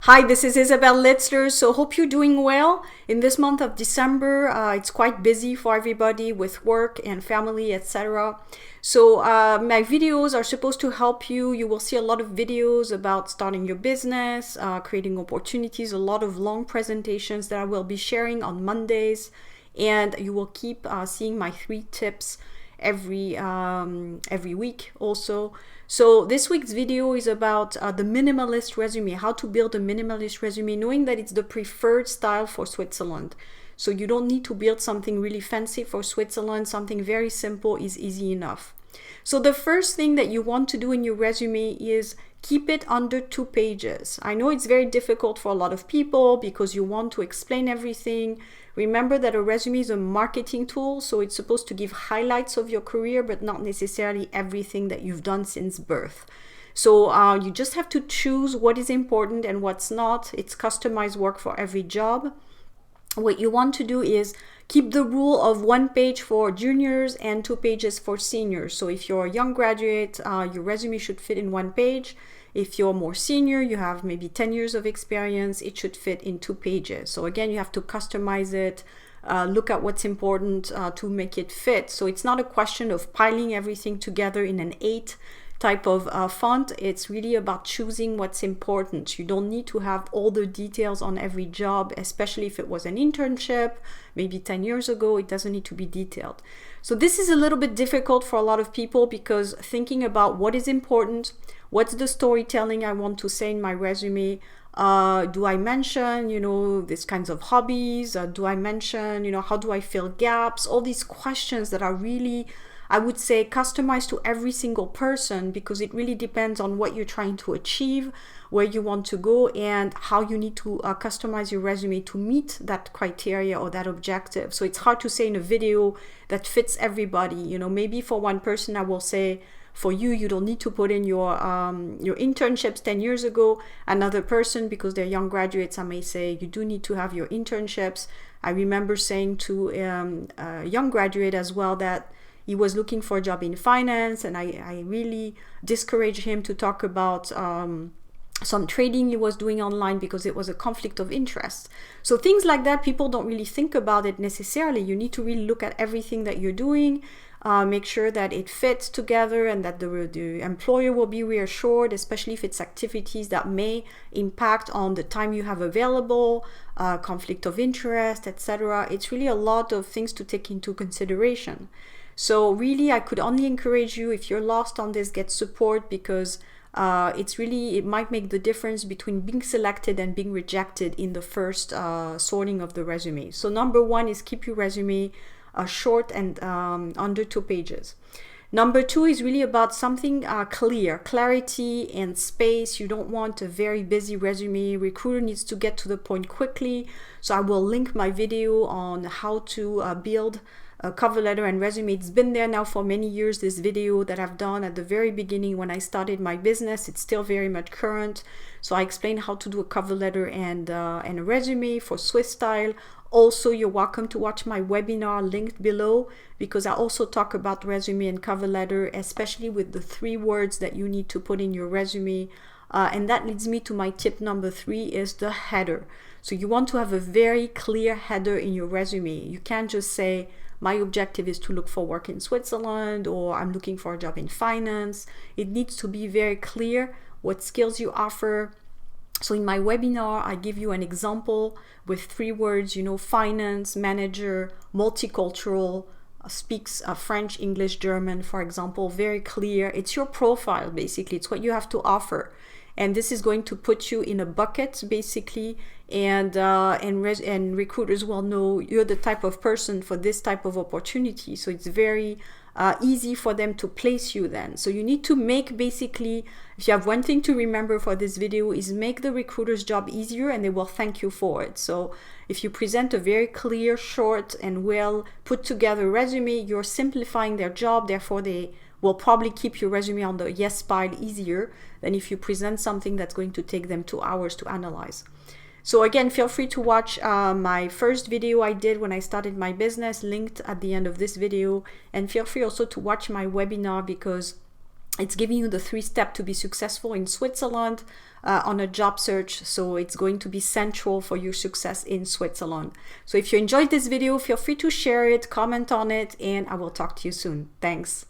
Hi, this is Isabel Litzler. So hope you're doing well. In this month of December, it's quite busy for everybody with work and family, etc. So my videos are supposed to help you. You will see a lot of videos about starting your business, creating opportunities, a lot of long presentations that I will be sharing on Mondays. And you will keep seeing my 3 tips every week also. So this week's video is about the minimalist resume, how to build a minimalist resume, knowing that it's the preferred style for Switzerland. So you don't need to build something really fancy for Switzerland. Something very simple is easy enough. So the first thing that you want to do in your resume is keep it under 2 pages. I know it's very difficult for a lot of people because you want to explain everything. Remember that a resume is a marketing tool, so it's supposed to give highlights of your career, but not necessarily everything that you've done since birth. So you just have to choose what is important and what's not. It's customized work for every job. What you want to do is keep the rule of 1 page for juniors and 2 pages for seniors. So if you're a young graduate, your resume should fit in 1 page. If you're more senior, you have maybe 10 years of experience, it should fit in 2 pages. So again, you have to customize it, look at what's important to make it fit. So it's not a question of piling everything together in an 8 type of font. It's really about choosing what's important. You don't need to have all the details on every job, especially if it was an internship, maybe 10 years ago. It doesn't need to be detailed. So this is a little bit difficult for a lot of people because thinking about what is important, what's the storytelling I want to say in my resume, do I mention, these kinds of hobbies? Do I mention, how do I fill gaps? All these questions that are really, I would say, customized to every single person because it really depends on what you're trying to achieve, where you want to go, and how you need to customize your resume to meet that criteria or that objective. So it's hard to say in a video that fits everybody. Maybe for one person I will say, for you, you don't need to put in your internships 10 years ago. Another person, because they're young graduates, I may say you do need to have your internships. I remember saying to a young graduate as well that he was looking for a job in finance, and I really discouraged him to talk about some trading he was doing online because it was a conflict of interest. So things like that, people don't really think about it necessarily. You need to really look at everything that you're doing, make sure that it fits together and that the employer will be reassured, especially if it's activities that may impact on the time you have available, conflict of interest, etc. It's really a lot of things to take into consideration. So really, I could only encourage you, if you're lost on this, get support because it might make the difference between being selected and being rejected in the first sorting of the resume. So number 1 is keep your resume short and under 2 pages. Number 2 is really about something clear, clarity and space. You don't want a very busy resume. Recruiter needs to get to the point quickly. So I will link my video on how to build a cover letter and resume. It's been there now for many years, this video that I've done at the very beginning when I started my business. It's still very much current. So I explain how to do a cover letter and a resume for Swiss style. Also, you're welcome to watch my webinar linked below because I also talk about resume and cover letter, especially with the 3 words that you need to put in your resume. And that leads me to my tip number 3 is the header. So you want to have a very clear header in your resume. You can't just say, my objective is to look for work in Switzerland, or I'm looking for a job in finance. It needs to be very clear what skills you offer. So in my webinar, I give you an example with 3 words, finance, manager, multicultural, speaks French, English, German, for example, very clear. It's your profile, basically. It's what you have to offer. And this is going to put you in a bucket, basically, and recruiters will know you're the type of person for this type of opportunity. So it's very easy for them to place you then. So you need to make, basically, if you have one thing to remember for this video, is make the recruiter's job easier and they will thank you for it. So if you present a very clear, short, and well put together resume, you're simplifying their job, therefore they will probably keep your resume on the yes pile easier than if you present something that's going to take them 2 hours to analyze. So again, feel free to watch my first video I did when I started my business, linked at the end of this video, and feel free also to watch my webinar because It's giving you the 3 steps to be successful in Switzerland on a job search. So it's going to be central for your success in Switzerland. So if you enjoyed this video, feel free to share it, comment on it, and I will talk to you soon. Thanks.